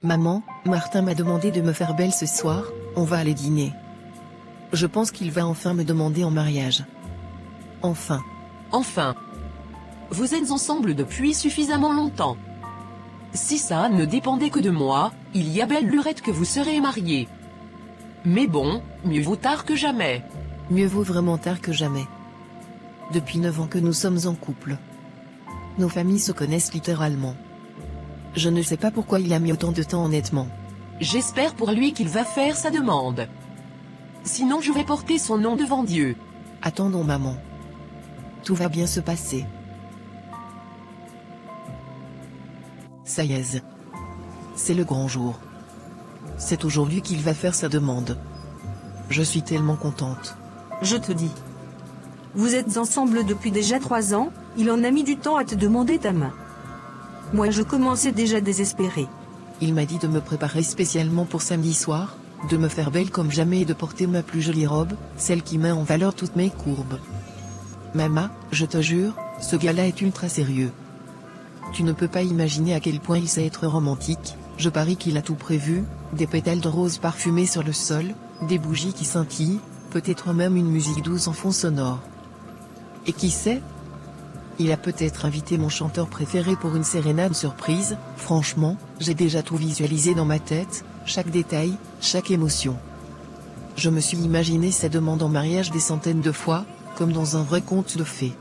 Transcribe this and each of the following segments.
Maman, Martin m'a demandé de me faire belle ce soir, on va aller dîner. Je pense qu'il va enfin me demander en mariage. Enfin. Enfin. Vous êtes ensemble depuis suffisamment longtemps. Si ça ne dépendait que de moi, il y a belle lurette que vous serez mariés. Mais bon, mieux vaut tard que jamais. Mieux vaut vraiment tard que jamais. Depuis 9 ans que nous sommes en couple. Nos familles se connaissent littéralement. Je ne sais pas pourquoi il a mis autant de temps honnêtement. J'espère pour lui qu'il va faire sa demande. Sinon je vais porter son nom devant Dieu. Attendons maman. Tout va bien se passer. Ça y est. C'est le grand jour. C'est aujourd'hui qu'il va faire sa demande. Je suis tellement contente. Je te dis. Vous êtes ensemble depuis déjà 3 ans, il en a mis du temps à te demander ta main. Moi je commençais déjà à désespérer. Il m'a dit de me préparer spécialement pour samedi soir, de me faire belle comme jamais et de porter ma plus jolie robe, celle qui met en valeur toutes mes courbes. Maman, je te jure, ce gars-là est ultra sérieux. Tu ne peux pas imaginer à quel point il sait être romantique, je parie qu'il a tout prévu, des pétales de rose parfumés sur le sol, des bougies qui scintillent, peut-être même une musique douce en fond sonore. Et qui sait ? Il a peut-être invité mon chanteur préféré pour une sérénade surprise, franchement, j'ai déjà tout visualisé dans ma tête, chaque détail, chaque émotion. Je me suis imaginé sa demande en mariage des centaines de fois, comme dans un vrai conte de fées.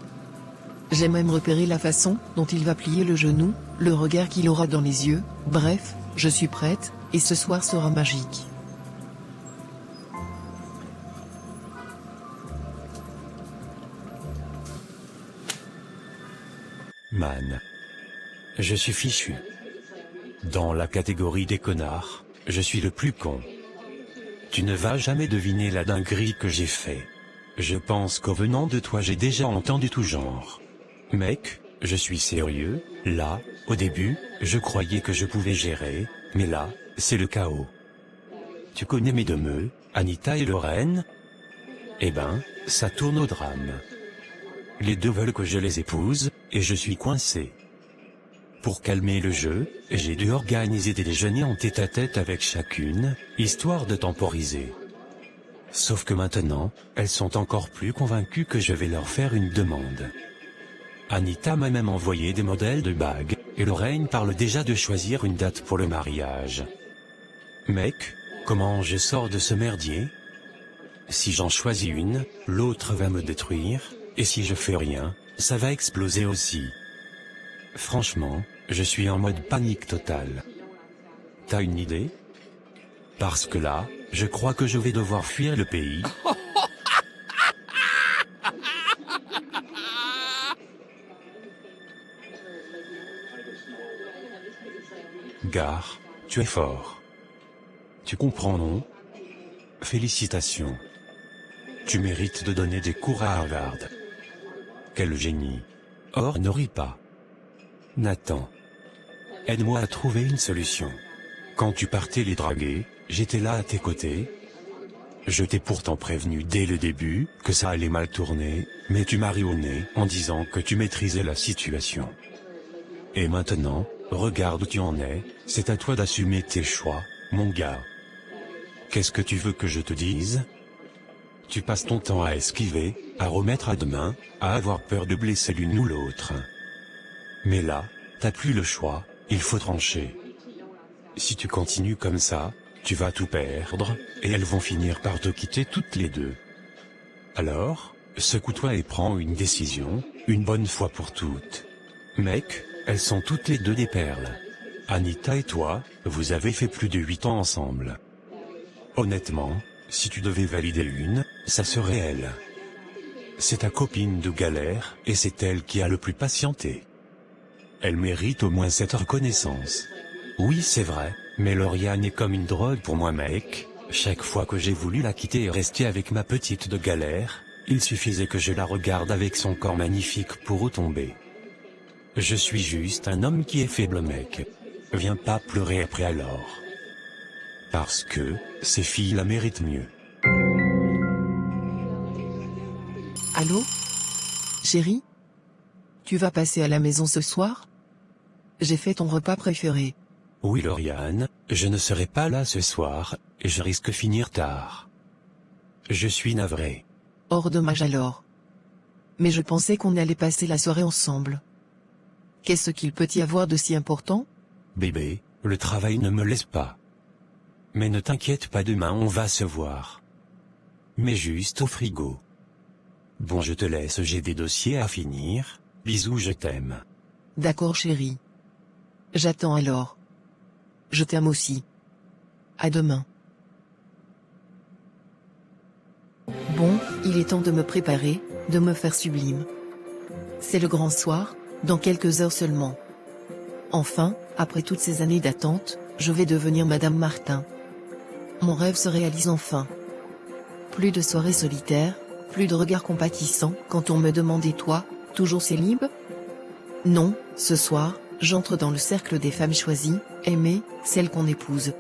J'ai même repéré la façon dont il va plier le genou, le regard qu'il aura dans les yeux, bref, je suis prête, et ce soir sera magique. Man. Je suis fichu. Dans la catégorie des connards, je suis le plus con. Tu ne vas jamais deviner la dinguerie que j'ai fait. Je pense qu'en venant de toi j'ai déjà entendu tout genre. Mec, je suis sérieux, là, au début, je croyais que je pouvais gérer, mais là, c'est le chaos. Tu connais mes deux meufs, Anita et Lorraine? Eh ben, ça tourne au drame. Les deux veulent que je les épouse, et je suis coincé. Pour calmer le jeu, j'ai dû organiser des déjeuners en tête-à-tête avec chacune, histoire de temporiser. Sauf que maintenant, elles sont encore plus convaincues que je vais leur faire une demande. Anita m'a même envoyé des modèles de bagues, et Lorraine parle déjà de choisir une date pour le mariage. Mec, comment je sors de ce merdier? Si j'en choisis une, l'autre va me détruire, et si je fais rien, ça va exploser aussi. Franchement, je suis en mode panique totale. T'as une idée? Parce que là, je crois que je vais devoir fuir le pays. Gare, tu es fort. Tu comprends, non? Félicitations. Tu mérites de donner des cours à Harvard. Quel génie. Or ne ris pas. Nathan. Aide-moi à trouver une solution. Quand tu partais les draguer, j'étais là à tes côtés. Je t'ai pourtant prévenu dès le début que ça allait mal tourner, mais tu m'as ri au nez en disant que tu maîtrisais la situation. Et maintenant, regarde où tu en es, c'est à toi d'assumer tes choix, mon gars. Qu'est-ce que tu veux que je te dise? Tu passes ton temps à esquiver, à remettre à demain, à avoir peur de blesser l'une ou l'autre. Mais là, t'as plus le choix, il faut trancher. Si tu continues comme ça, tu vas tout perdre, et elles vont finir par te quitter toutes les deux. Alors, secoue-toi et prends une décision, une bonne fois pour toutes. Mec, elles sont toutes les deux des perles. Anita et toi, vous avez fait plus de 8 ans ensemble. Honnêtement, si tu devais valider une, ça serait elle. C'est ta copine de galère, et c'est elle qui a le plus patienté. Elle mérite au moins cette reconnaissance. Oui, c'est vrai, mais Lauriane est comme une drogue pour moi, mec. Chaque fois que j'ai voulu la quitter et rester avec ma petite de galère, il suffisait que je la regarde avec son corps magnifique pour retomber. Je suis juste un homme qui est faible, mec. Viens pas pleurer après alors. Parce que, ces filles la méritent mieux. Allô? Chérie? Tu vas passer à la maison ce soir? J'ai fait ton repas préféré. Oui Lauriane, je ne serai pas là ce soir, et je risque finir tard. Je suis navré. Hors dommage alors. Mais je pensais qu'on allait passer la soirée ensemble. Qu'est-ce qu'il peut y avoir de si important? Bébé, le travail ne me laisse pas. Mais ne t'inquiète pas, demain on va se voir. Mais juste au frigo. Bon, je te laisse, j'ai des dossiers à finir. Bisous, je t'aime. D'accord chérie. J'attends alors. Je t'aime aussi. À demain. Bon, il est temps de me préparer, de me faire sublime. C'est le grand soir, dans quelques heures seulement. Enfin, après toutes ces années d'attente, je vais devenir Madame Martin. Mon rêve se réalise enfin. Plus de soirées solitaires, plus de regards compatissants quand on me demande et toi, toujours célib? Non, ce soir, j'entre dans le cercle des femmes choisies, aimées, celles qu'on épouse.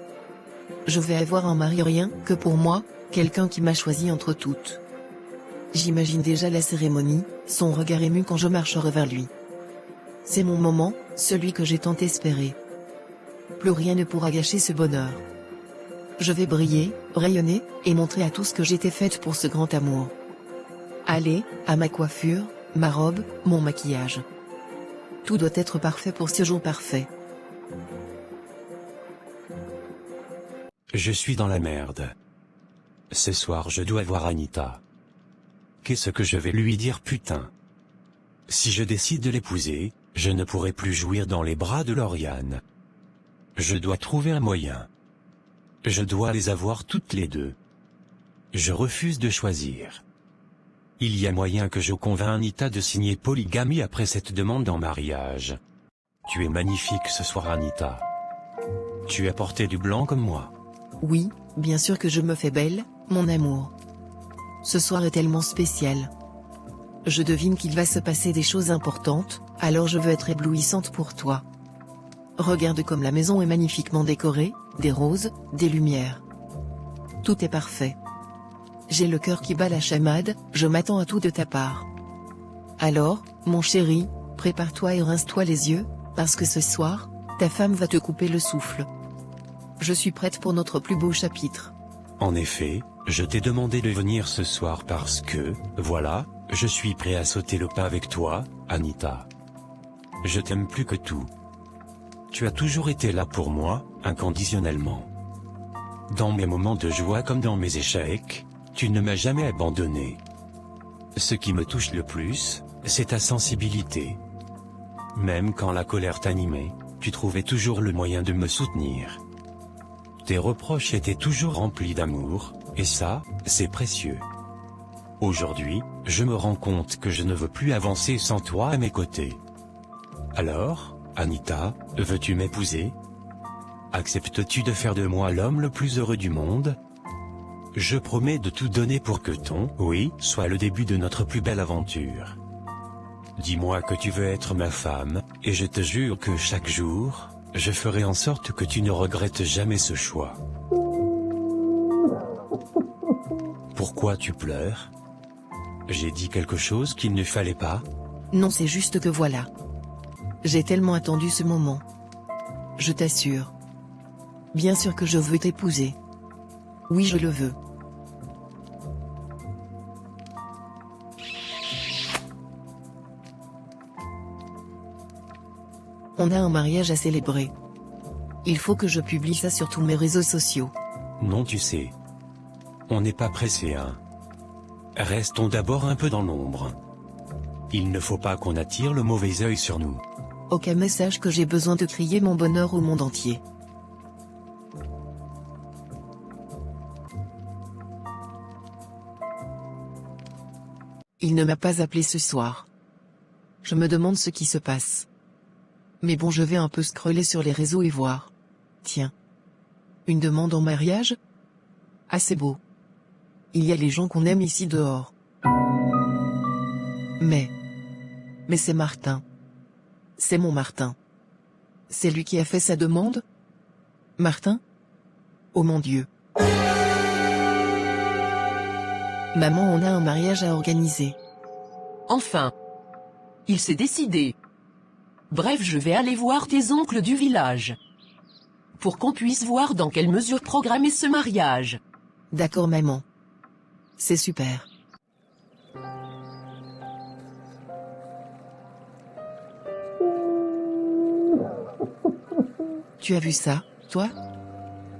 Je vais avoir un mari rien que pour moi, quelqu'un qui m'a choisi entre toutes. J'imagine déjà la cérémonie, son regard ému quand je marcherai vers lui. C'est mon moment, celui que j'ai tant espéré. Plus rien ne pourra gâcher ce bonheur. Je vais briller, rayonner, et montrer à tous que j'étais faite pour ce grand amour. Allez, à ma coiffure, ma robe, mon maquillage. Tout doit être parfait pour ce jour parfait. Je suis dans la merde. Ce soir je dois voir Anita. Qu'est-ce que je vais lui dire, putain? Si je décide de l'épouser, je ne pourrai plus jouir dans les bras de Lauriane. Je dois trouver un moyen. Je dois les avoir toutes les deux. Je refuse de choisir. Il y a moyen que je convainc Anita de signer polygamie après cette demande en mariage. Tu es magnifique ce soir, Anita. Tu as porté du blanc comme moi. Oui, bien sûr que je me fais belle, mon amour. Ce soir est tellement spécial. Je devine qu'il va se passer des choses importantes, alors je veux être éblouissante pour toi. Regarde comme la maison est magnifiquement décorée, des roses, des lumières. Tout est parfait. J'ai le cœur qui bat la chamade, je m'attends à tout de ta part. Alors, mon chéri, prépare-toi et rince-toi les yeux, parce que ce soir, ta femme va te couper le souffle. Je suis prête pour notre plus beau chapitre. En effet, je t'ai demandé de venir ce soir parce que, voilà, je suis prêt à sauter le pas avec toi, Anita. Je t'aime plus que tout. Tu as toujours été là pour moi, inconditionnellement. Dans mes moments de joie comme dans mes échecs, tu ne m'as jamais abandonné. Ce qui me touche le plus, c'est ta sensibilité. Même quand la colère t'animait, tu trouvais toujours le moyen de me soutenir. Tes reproches étaient toujours remplis d'amour, et ça, c'est précieux. Aujourd'hui, je me rends compte que je ne veux plus avancer sans toi à mes côtés. Alors, Anita, veux-tu m'épouser? Acceptes-tu de faire de moi l'homme le plus heureux du monde? Je promets de tout donner pour que ton oui soit le début de notre plus belle aventure. Dis-moi que tu veux être ma femme, et je te jure que chaque jour, je ferai en sorte que tu ne regrettes jamais ce choix. Pourquoi tu pleures? J'ai dit quelque chose qu'il ne fallait pas? Non, c'est juste que voilà. J'ai tellement attendu ce moment. Je t'assure. Bien sûr que je veux t'épouser. Oui, je le veux. On a un mariage à célébrer. Il faut que je publie ça sur tous mes réseaux sociaux. Non, tu sais. On n'est pas pressé, hein. Restons d'abord un peu dans l'ombre. Il ne faut pas qu'on attire le mauvais œil sur nous. Aucun message que j'ai besoin de crier mon bonheur au monde entier. Il ne m'a pas appelé ce soir. Je me demande ce qui se passe. Mais bon, je vais un peu scroller sur les réseaux et voir. Tiens. Une demande en mariage? Ah, c'est beau. Il y a les gens qu'on aime ici dehors. Mais c'est Martin. C'est mon Martin. C'est lui qui a fait sa demande? Martin? Oh mon Dieu. Maman, on a un mariage à organiser. Enfin. Il s'est décidé. Bref, je vais aller voir tes oncles du village. pour qu'on puisse voir dans quelle mesure programmer ce mariage. D'accord maman. C'est super. Tu as vu ça, toi?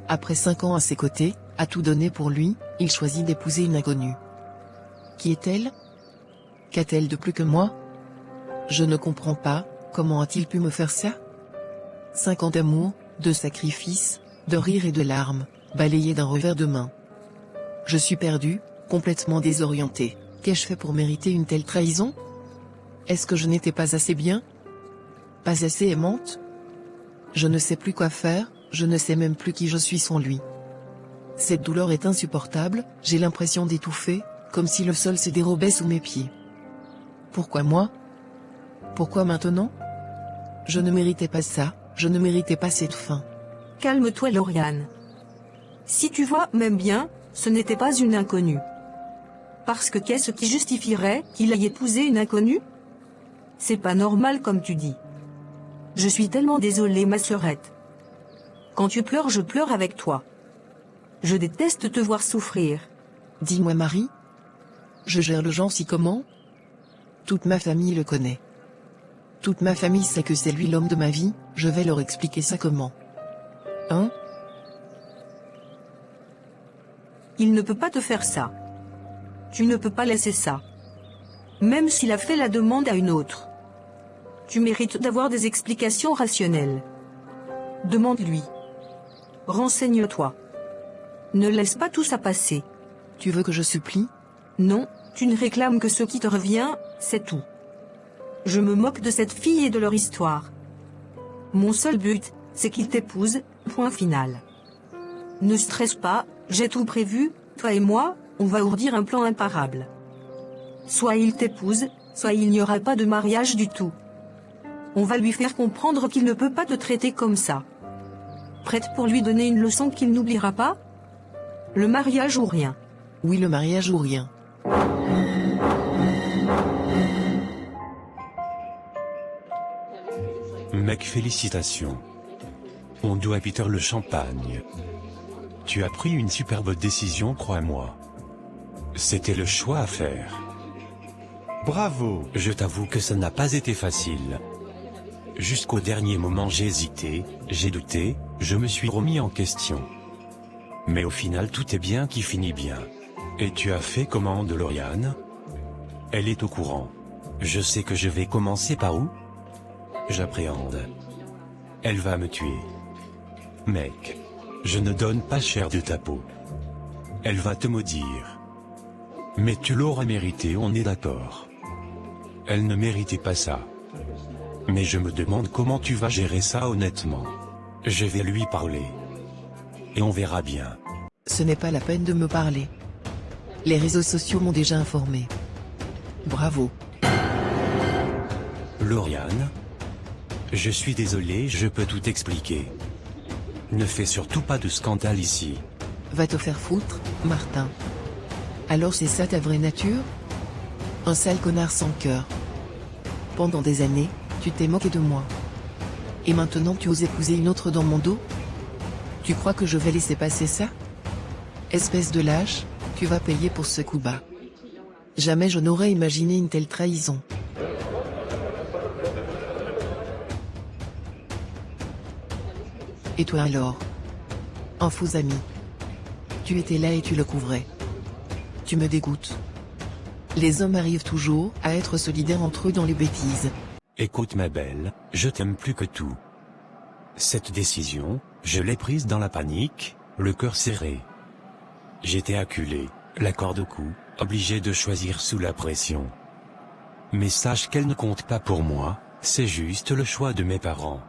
Après 5 ans à ses côtés, à tout donner pour lui, il choisit d'épouser une inconnue. Qui est-elle? Qu'a-t-elle de plus que moi? Je ne comprends pas, comment a-t-il pu me faire ça? 5 ans d'amour, de sacrifices, de rires et de larmes, balayés d'un revers de main. Je suis perdu, complètement désorienté. Qu'ai-je fait pour mériter une telle trahison? Est-ce que je n'étais pas assez bien? Pas assez aimante? Je ne sais plus quoi faire, je ne sais même plus qui je suis sans lui. Cette douleur est insupportable, j'ai l'impression d'étouffer, comme si le sol se dérobait sous mes pieds. Pourquoi moi? Pourquoi maintenant? Je ne méritais pas ça, je ne méritais pas cette fin. Calme-toi Lauriane. Si tu vois même bien, ce n'était pas une inconnue. Parce que qu'est-ce qui justifierait qu'il aille épouser une inconnue? C'est pas normal comme tu dis. Je suis tellement désolée ma sœurette. Quand tu pleures je pleure avec toi. Je déteste te voir souffrir. Dis-moi Marie. Je gère le genre si comment? Toute ma famille le connaît. Toute ma famille sait que c'est lui l'homme de ma vie, je vais leur expliquer ça comment? Hein? Il ne peut pas te faire ça. Tu ne peux pas laisser ça. Même s'il a fait la demande à une autre. Tu mérites d'avoir des explications rationnelles. Demande-lui. Renseigne-toi. Ne laisse pas tout ça passer. Tu veux que je supplie? Non, tu ne réclames que ce qui te revient, c'est tout. Je me moque de cette fille et de leur histoire. Mon seul but, c'est qu'il t'épouse, point final. Ne stresse pas, j'ai tout prévu, toi et moi, on va ourdir un plan imparable. Soit il t'épouse, soit il n'y aura pas de mariage du tout. On va lui faire comprendre qu'il ne peut pas te traiter comme ça. Prête pour lui donner une leçon qu'il n'oubliera pas? Le mariage ou rien. Oui, le mariage ou rien. Mec, félicitations. On doit à Peter le champagne. Tu as pris une superbe décision, crois-moi. C'était le choix à faire. Bravo. Je t'avoue que ça n'a pas été facile. Jusqu'au dernier moment j'ai hésité, j'ai douté, je me suis remis en question. Mais au final tout est bien qui finit bien. Et tu as fait comment de Lauriane? Elle est au courant. Je sais que je vais commencer par où? J'appréhende. Elle va me tuer. Mec, je ne donne pas cher de ta peau. Elle va te maudire. Mais tu l'auras mérité, on est d'accord. Elle ne méritait pas ça. Mais je me demande comment tu vas gérer ça honnêtement. Je vais lui parler. Et on verra bien. Ce n'est pas la peine de me parler. Les réseaux sociaux m'ont déjà informé. Bravo. Lauriane? Je suis désolé, je peux tout expliquer. Ne fais surtout pas de scandale ici. Va te faire foutre, Martin. Alors c'est ça ta vraie nature? Un sale connard sans cœur. Pendant des années, tu t'es moqué de moi. Et maintenant tu oses épouser une autre dans mon dos? Tu crois que je vais laisser passer ça? Espèce de lâche, tu vas payer pour ce coup bas. Jamais je n'aurais imaginé une telle trahison. Et toi alors? Un faux ami. Tu étais là et tu le couvrais. Tu me dégoûtes. Les hommes arrivent toujours à être solidaires entre eux dans les bêtises. Écoute ma belle, je t'aime plus que tout. Cette décision, je l'ai prise dans la panique, le cœur serré. J'étais acculé, la corde au cou, obligé de choisir sous la pression. Mais sache qu'elle ne compte pas pour moi, c'est juste le choix de mes parents.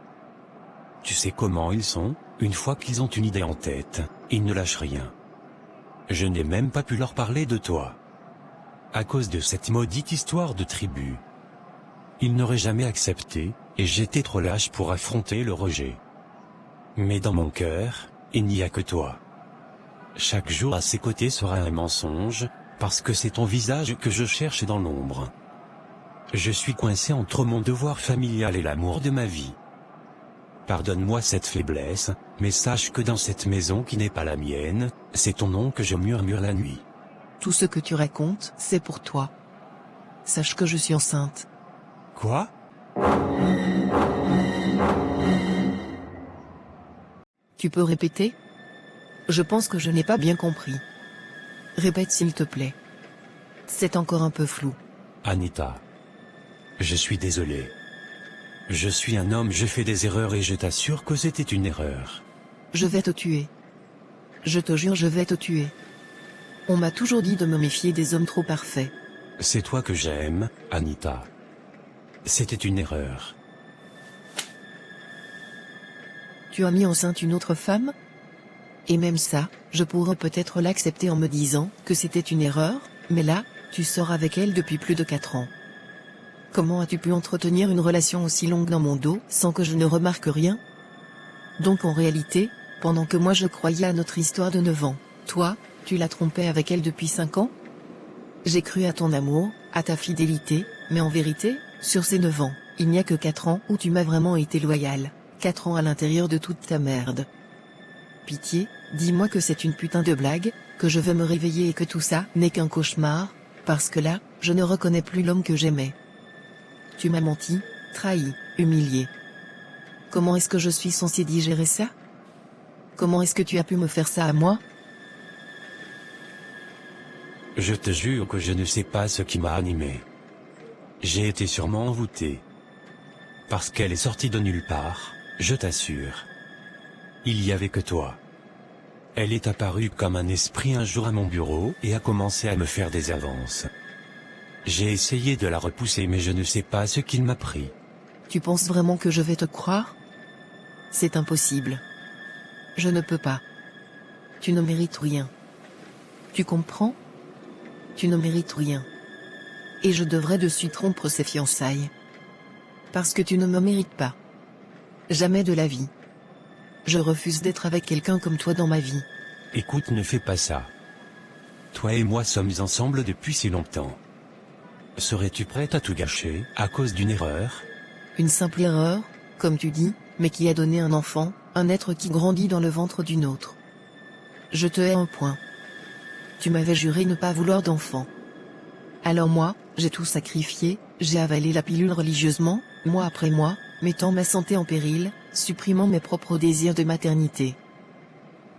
Tu sais comment ils sont, une fois qu'ils ont une idée en tête, ils ne lâchent rien. Je n'ai même pas pu leur parler de toi. À cause de cette maudite histoire de tribu. Ils n'auraient jamais accepté, et j'étais trop lâche pour affronter le rejet. Mais dans mon cœur, il n'y a que toi. Chaque jour à ses côtés sera un mensonge, parce que c'est ton visage que je cherche dans l'ombre. Je suis coincé entre mon devoir familial et l'amour de ma vie. Pardonne-moi cette faiblesse, mais sache que dans cette maison qui n'est pas la mienne, c'est ton nom que je murmure la nuit. Tout ce que tu racontes, c'est pour toi. Sache que je suis enceinte. Quoi? Tu peux répéter? Je pense que je n'ai pas bien compris. Répète s'il te plaît. C'est encore un peu flou. Anita. Je suis désolé. Je suis un homme, je fais des erreurs et je t'assure que c'était une erreur. Je vais te tuer. Je te jure, je vais te tuer. On m'a toujours dit de me méfier des hommes trop parfaits. C'est toi que j'aime, Anita. C'était une erreur. Tu as mis enceinte une autre femme? Et même ça, je pourrais peut-être l'accepter en me disant que c'était une erreur, mais là, tu sors avec elle depuis plus de 4 ans. Comment as-tu pu entretenir une relation aussi longue dans mon dos sans que je ne remarque rien? Donc en réalité, pendant que moi je croyais à notre histoire de 9 ans, toi, tu l'as trompée avec elle depuis 5 ans? J'ai cru à ton amour, à ta fidélité, mais en vérité, sur ces 9 ans, il n'y a que 4 ans où tu m'as vraiment été loyal. 4 ans à l'intérieur de toute ta merde. Pitié, dis-moi que c'est une putain de blague, que je vais me réveiller et que tout ça n'est qu'un cauchemar, parce que là, je ne reconnais plus l'homme que j'aimais. Tu m'as menti, trahi, humilié. Comment est-ce que je suis censé digérer ça? Comment est-ce que tu as pu me faire ça à moi? Je te jure que je ne sais pas ce qui m'a animé. J'ai été sûrement envoûté. Parce qu'elle est sortie de nulle part, je t'assure. Il y avait que toi. Elle est apparue comme un esprit un jour à mon bureau et a commencé à me faire des avances. J'ai essayé de la repousser mais je ne sais pas ce qu'il m'a pris. Tu penses vraiment que je vais te croire? C'est impossible. Je ne peux pas. Tu ne mérites rien. Tu comprends? Tu ne mérites rien. Et je devrais de suite rompre ces fiançailles. Parce que tu ne me mérites pas. Jamais de la vie. Je refuse d'être avec quelqu'un comme toi dans ma vie. Écoute, ne fais pas ça. Toi et moi sommes ensemble depuis si longtemps. Serais-tu prête à tout gâcher, à cause d'une erreur? Une simple erreur, comme tu dis, mais qui a donné un enfant, un être qui grandit dans le ventre d'une autre. Je te hais un point. Tu m'avais juré ne pas vouloir d'enfant. Alors moi, j'ai tout sacrifié, j'ai avalé la pilule religieusement, mois après mois, mettant ma santé en péril, supprimant mes propres désirs de maternité.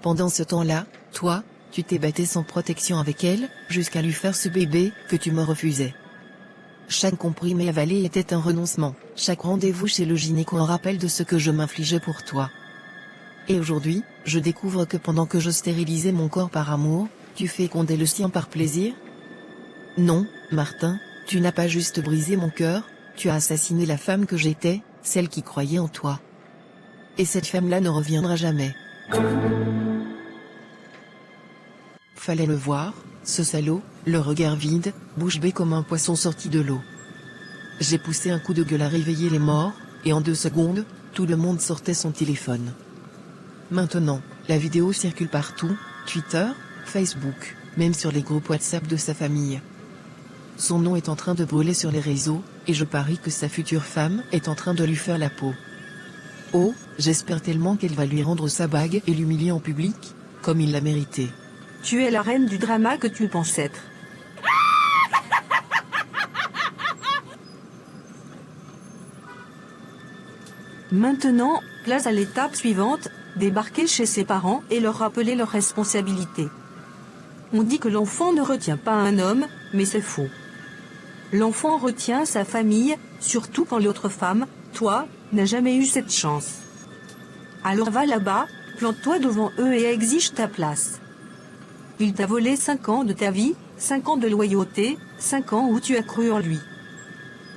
Pendant ce temps-là, toi, tu t'es battu sans protection avec elle, jusqu'à lui faire ce bébé que tu me refusais. Chaque comprimé avalé était un renoncement, chaque rendez-vous chez le gynéco un rappel de ce que je m'infligeais pour toi. Et aujourd'hui, je découvre que pendant que je stérilisais mon corps par amour, tu fécondais le sien par plaisir? Non, Martin, tu n'as pas juste brisé mon cœur, tu as assassiné la femme que j'étais, celle qui croyait en toi. Et cette femme-là ne reviendra jamais. Fallait le voir, ce salaud, le regard vide, bouche bée comme un poisson sorti de l'eau. J'ai poussé un coup de gueule à réveiller les morts, et en 2 secondes, tout le monde sortait son téléphone. Maintenant, la vidéo circule partout, Twitter, Facebook, même sur les groupes WhatsApp de sa famille. Son nom est en train de brûler sur les réseaux, et je parie que sa future femme est en train de lui faire la peau. Oh, j'espère tellement qu'elle va lui rendre sa bague et l'humilier en public, comme il l'a mérité. Tu es la reine du drama que tu penses être. Maintenant, place à l'étape suivante, débarquer chez ses parents et leur rappeler leurs responsabilités. On dit que l'enfant ne retient pas un homme, mais c'est faux. L'enfant retient sa famille, surtout quand l'autre femme, toi, n'a jamais eu cette chance. Alors va là-bas, plante-toi devant eux et exige ta place. Il t'a volé 5 ans de ta vie, 5 ans de loyauté, 5 ans où tu as cru en lui.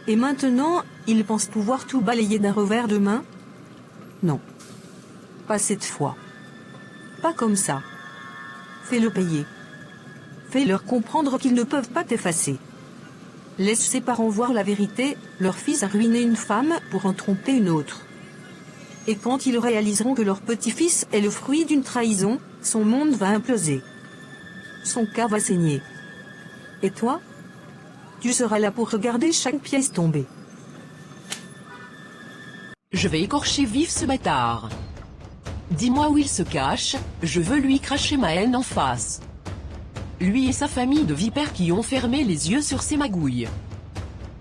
Et maintenant, il pense pouvoir tout balayer d'un revers de main? Non. Pas cette fois. Pas comme ça. Fais-le payer. Fais-leur comprendre qu'ils ne peuvent pas t'effacer. Laisse ses parents voir la vérité, leur fils a ruiné une femme pour en tromper une autre. Et quand ils réaliseront que leur petit-fils est le fruit d'une trahison, son monde va imploser. Son cas va saigner. Et toi? Tu seras là pour regarder chaque pièce tomber. Je vais écorcher vif ce bâtard. Dis-moi où il se cache, je veux lui cracher ma haine en face. Lui et sa famille de vipères qui ont fermé les yeux sur ces magouilles.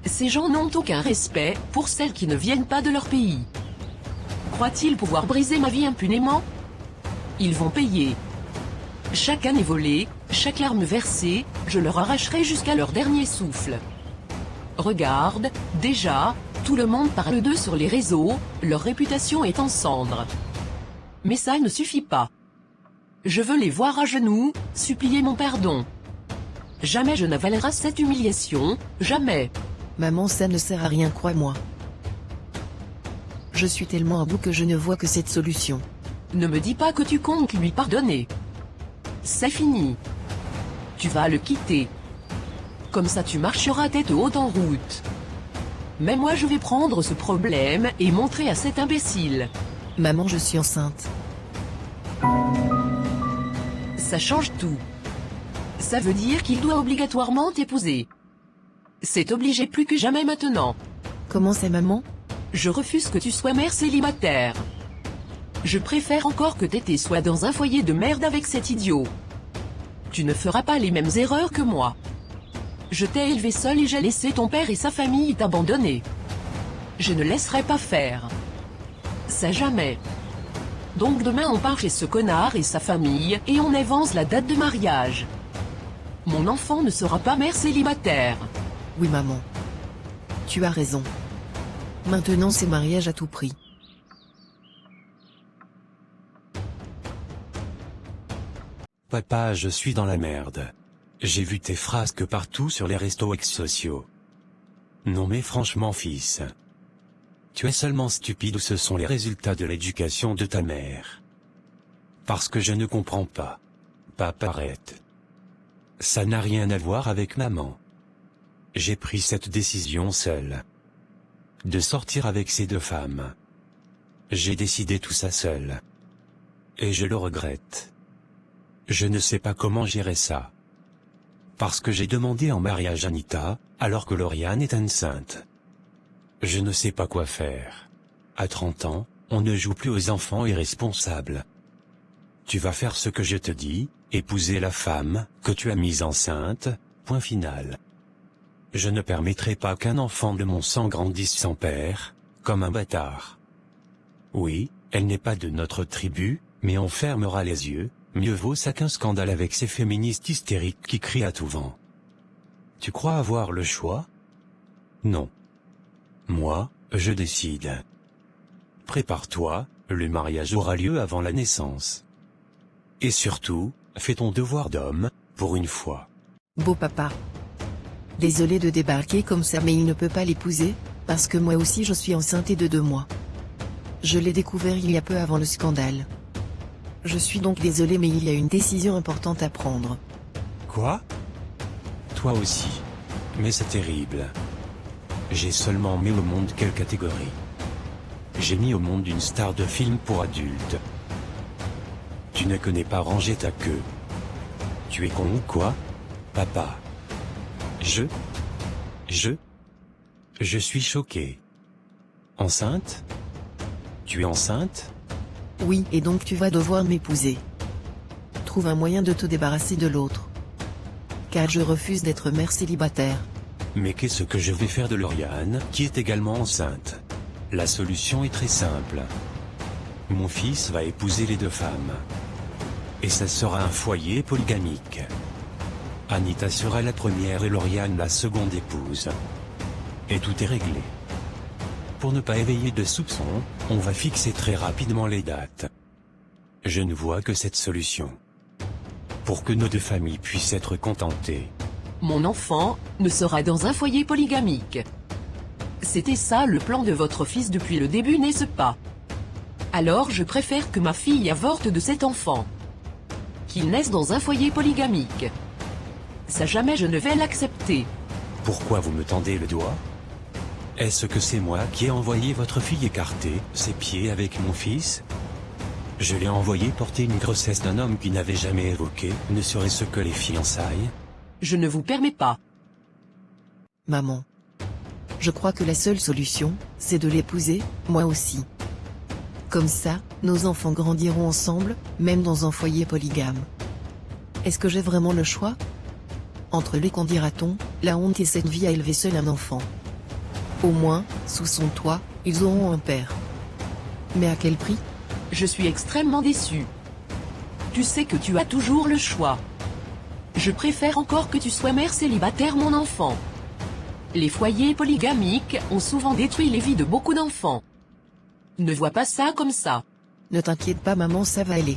Ces gens n'ont aucun respect pour celles qui ne viennent pas de leur pays. Croient-ils pouvoir briser ma vie impunément? Ils vont payer. Chaque année volée, chaque larme versée, je leur arracherai jusqu'à leur dernier souffle. Regarde, déjà, tout le monde parle d'eux sur les réseaux, leur réputation est en cendres. Mais ça ne suffit pas. Je veux les voir à genoux, supplier mon pardon. Jamais je n'avalerai cette humiliation, jamais. Maman, ça ne sert à rien, crois-moi. Je suis tellement à bout que je ne vois que cette solution. Ne me dis pas que tu comptes lui pardonner. C'est fini. Tu vas le quitter. Comme ça tu marcheras tête haute en route. Mais moi je vais prendre ce problème et montrer à cet imbécile. Maman, je suis enceinte. Ça change tout. Ça veut dire qu'il doit obligatoirement t'épouser. C'est obligé plus que jamais maintenant. Comment c'est, maman? Je refuse que tu sois mère célibataire. Je préfère encore que Tété soit dans un foyer de merde avec cet idiot. Tu ne feras pas les mêmes erreurs que moi. Je t'ai élevé seul et j'ai laissé ton père et sa famille t'abandonner. Je ne laisserai pas faire. Ça jamais. Donc demain on part chez ce connard et sa famille et on avance la date de mariage. Mon enfant ne sera pas mère célibataire. Oui, maman. Tu as raison. Maintenant c'est mariage à tout prix. Papa, je suis dans la merde. J'ai vu tes frasques partout sur les restos ex-sociaux. Non mais franchement fils. Tu es seulement stupide ou ce sont les résultats de l'éducation de ta mère? Parce que je ne comprends pas. Papa, arrête. Ça n'a rien à voir avec maman. J'ai pris cette décision seule. De sortir avec ces deux femmes. J'ai décidé tout ça seul. Et je le regrette. Je ne sais pas comment gérer ça. Parce que j'ai demandé en mariage Anita, alors que Lauriane est enceinte. Je ne sais pas quoi faire. À 30 ans, on ne joue plus aux enfants irresponsables. Tu vas faire ce que je te dis, épouser la femme que tu as mise enceinte, point final. Je ne permettrai pas qu'un enfant de mon sang grandisse sans père, comme un bâtard. Oui, elle n'est pas de notre tribu, mais on fermera les yeux, mieux vaut ça qu'un scandale avec ces féministes hystériques qui crient à tout vent. Tu crois avoir le choix? Non. Moi, je décide. Prépare-toi, le mariage aura lieu avant la naissance. Et surtout, fais ton devoir d'homme, pour une fois. Beau papa. Désolé de débarquer comme ça, mais il ne peut pas l'épouser, parce que moi aussi je suis enceinte et de 2 mois. Je l'ai découvert il y a peu avant le scandale. Je suis donc désolé, mais il y a une décision importante à prendre. Quoi? Toi aussi. Mais c'est terrible. J'ai seulement mis au monde quelle catégorie? J'ai mis au monde une star de film pour adultes. Tu ne connais pas ranger ta queue. Tu es con ou quoi, papa? Je suis choqué. Enceinte? Tu es enceinte? Oui, et donc tu vas devoir m'épouser. Trouve un moyen de te débarrasser de l'autre. Car je refuse d'être mère célibataire. Mais qu'est-ce que je vais faire de Lauriane, qui est également enceinte? La solution est très simple. Mon fils va épouser les deux femmes. Et ça sera un foyer polygamique. Anita sera la première et Lauriane la seconde épouse. Et tout est réglé. Pour ne pas éveiller de soupçons, on va fixer très rapidement les dates. Je ne vois que cette solution. Pour que nos deux familles puissent être contentées. Mon enfant ne sera dans un foyer polygamique. C'était ça le plan de votre fils depuis le début, n'est-ce pas? Alors je préfère que ma fille avorte de cet enfant. Qu'il naisse dans un foyer polygamique. Ça jamais je ne vais l'accepter. Pourquoi vous me tendez le doigt? Est-ce que c'est moi qui ai envoyé votre fille écarter ses pieds avec mon fils? Je l'ai envoyé porter une grossesse d'un homme qui n'avait jamais évoqué, ne serait-ce que les fiançailles? Je ne vous permets pas. Maman. Je crois que la seule solution, c'est de l'épouser, moi aussi. Comme ça, nos enfants grandiront ensemble, même dans un foyer polygame. Est-ce que j'ai vraiment le choix? Entre les qu'en dira-t-on, la honte et cette vie à élever seul un enfant. Au moins, sous son toit, ils auront un père. Mais à quel prix? Je suis extrêmement déçu. Tu sais que tu as toujours le choix. Je préfère encore que tu sois mère célibataire, mon enfant. Les foyers polygamiques ont souvent détruit les vies de beaucoup d'enfants. Ne vois pas ça comme ça. Ne t'inquiète pas maman, ça va aller.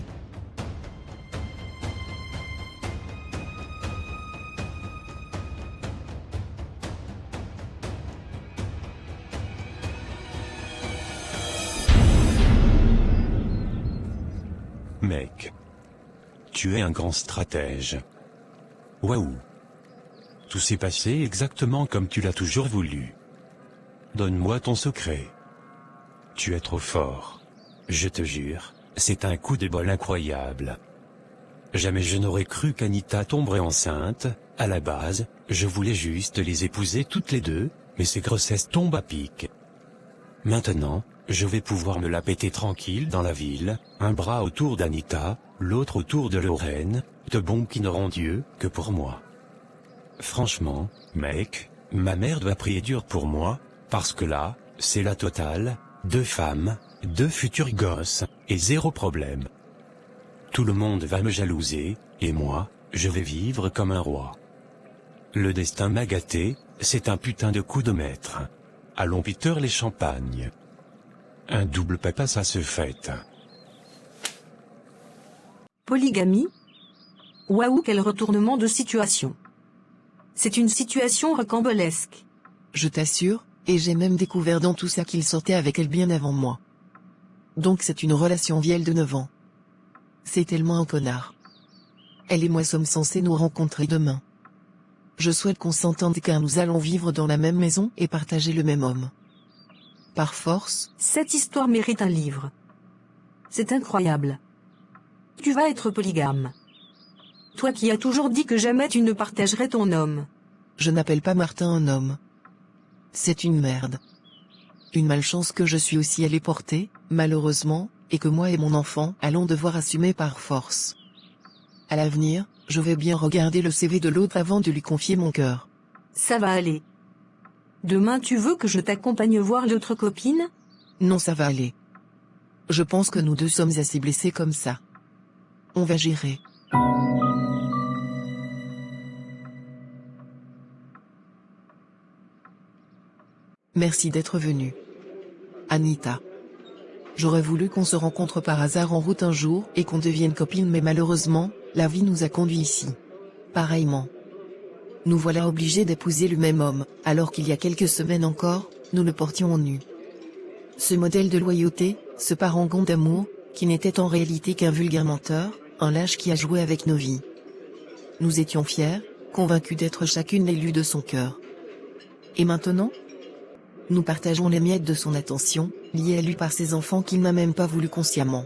Mec. Tu es un grand stratège. Waouh. Tout s'est passé exactement comme tu l'as toujours voulu. Donne-moi ton secret. Tu es trop fort. Je te jure, c'est un coup de bol incroyable. Jamais je n'aurais cru qu'Anita tomberait enceinte. À la base, je voulais juste les épouser toutes les deux, mais ces grossesses tombent à pic. Maintenant, je vais pouvoir me la péter tranquille dans la ville, un bras autour d'Anita, l'autre autour de Lorraine, de bombes qui n'auront Dieu que pour moi. Franchement, mec, ma mère doit prier dur pour moi, parce que là, c'est la totale, 2 femmes, 2 futurs gosses, et 0 problème. Tout le monde va me jalouser, et moi, je vais vivre comme un roi. Le destin m'a gâté, c'est un putain de coup de maître. Allons Peter les champagnes. Un double papa ça se fête. Polygamie? Waouh, quel retournement de situation. C'est une situation rocambolesque. Je t'assure, et j'ai même découvert dans tout ça qu'il sortait avec elle bien avant moi. Donc c'est une relation vieille de 9 ans. C'est tellement un connard. Elle et moi sommes censés nous rencontrer demain. Je souhaite qu'on s'entende car nous allons vivre dans la même maison et partager le même homme. Par force. Cette histoire mérite un livre. C'est incroyable. Tu vas être polygame. Toi qui as toujours dit que jamais tu ne partagerais ton homme. Je n'appelle pas Martin un homme. C'est une merde. Une malchance que je suis aussi allé porter, malheureusement, et que moi et mon enfant allons devoir assumer par force. À l'avenir, je vais bien regarder le CV de l'autre avant de lui confier mon cœur. Ça va aller. Demain tu veux que je t'accompagne voir l'autre copine? Non, ça va aller. Je pense que nous deux sommes assez blessés comme ça. On va gérer. Merci d'être venu. Anita. J'aurais voulu qu'on se rencontre par hasard en route un jour et qu'on devienne copines, mais malheureusement, la vie nous a conduits ici. Pareillement. Nous voilà obligés d'épouser le même homme, alors qu'il y a quelques semaines encore, nous le portions en nu. Ce modèle de loyauté, ce parangon d'amour, qui n'était en réalité qu'un vulgaire menteur, un lâche qui a joué avec nos vies. Nous étions fiers, convaincus d'être chacune l'élue de son cœur. Et maintenant ? Nous partageons les miettes de son attention, liées à lui par ses enfants qu'il n'a même pas voulu consciemment.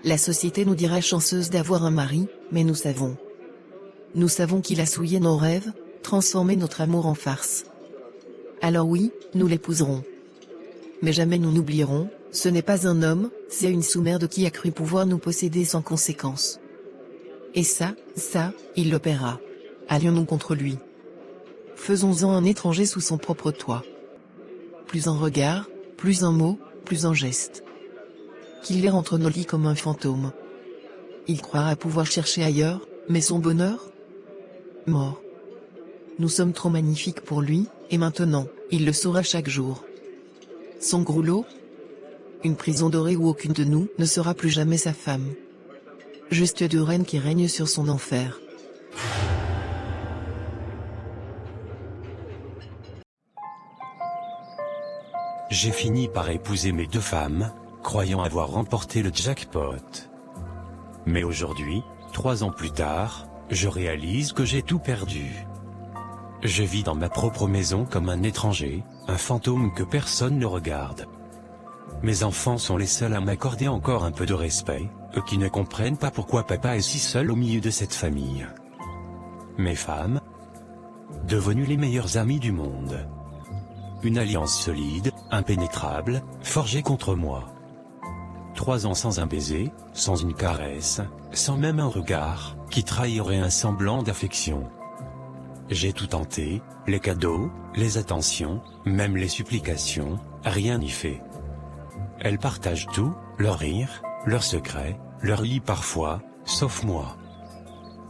La société nous dira chanceuse d'avoir un mari, mais nous savons. Nous savons qu'il a souillé nos rêves, transformé notre amour en farce. Alors oui, nous l'épouserons. Mais jamais nous n'oublierons, ce n'est pas un homme, c'est une sous-merde qui a cru pouvoir nous posséder sans conséquence. Et ça, il le paiera. Allions-nous contre lui. Faisons-en un étranger sous son propre toit. Plus un regard, plus un mot, plus un geste. Qu'il erre entre nos lits comme un fantôme. Il croira pouvoir chercher ailleurs, mais son bonheur ? Mort. Nous sommes trop magnifiques pour lui, et maintenant, il le saura chaque jour. Son goulot ? Une prison dorée où aucune de nous ne sera plus jamais sa femme. Juste 2 reines qui règnent sur son enfer. J'ai fini par épouser mes 2 femmes, croyant avoir remporté le jackpot. Mais aujourd'hui, 3 ans plus tard, je réalise que j'ai tout perdu. Je vis dans ma propre maison comme un étranger, un fantôme que personne ne regarde. Mes enfants sont les seuls à m'accorder encore un peu de respect, eux qui ne comprennent pas pourquoi papa est si seul au milieu de cette famille. Mes femmes, devenues les meilleures amies du monde. une alliance solide, impénétrable, forgée contre moi. 3 ans sans un baiser, sans une caresse, sans même un regard, qui trahirait un semblant d'affection. J'ai tout tenté, les cadeaux, les attentions, même les supplications, rien n'y fait. Elles partagent tout, leurs rires, leurs secrets, leurs lits parfois, sauf moi.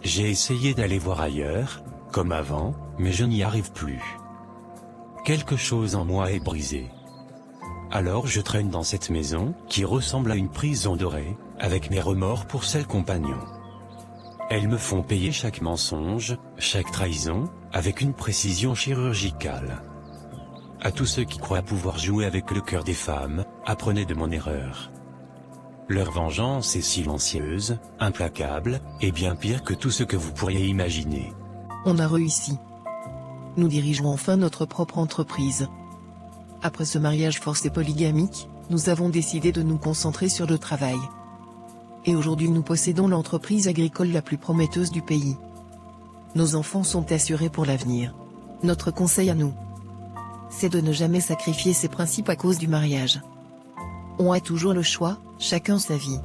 J'ai essayé d'aller voir ailleurs, comme avant, mais je n'y arrive plus. Quelque chose en moi est brisé. Alors je traîne dans cette maison, qui ressemble à une prison dorée, avec mes remords pour seuls compagnons. Elles me font payer chaque mensonge, chaque trahison, avec une précision chirurgicale. À tous ceux qui croient pouvoir jouer avec le cœur des femmes, apprenez de mon erreur. Leur vengeance est silencieuse, implacable, et bien pire que tout ce que vous pourriez imaginer. On a réussi. Nous dirigeons enfin notre propre entreprise. Après ce mariage forcé polygamique, nous avons décidé de nous concentrer sur le travail. Et aujourd'hui nous possédons l'entreprise agricole la plus prometteuse du pays. Nos enfants sont assurés pour l'avenir. Notre conseil à nous, c'est de ne jamais sacrifier ses principes à cause du mariage. On a toujours le choix, chacun sa vie.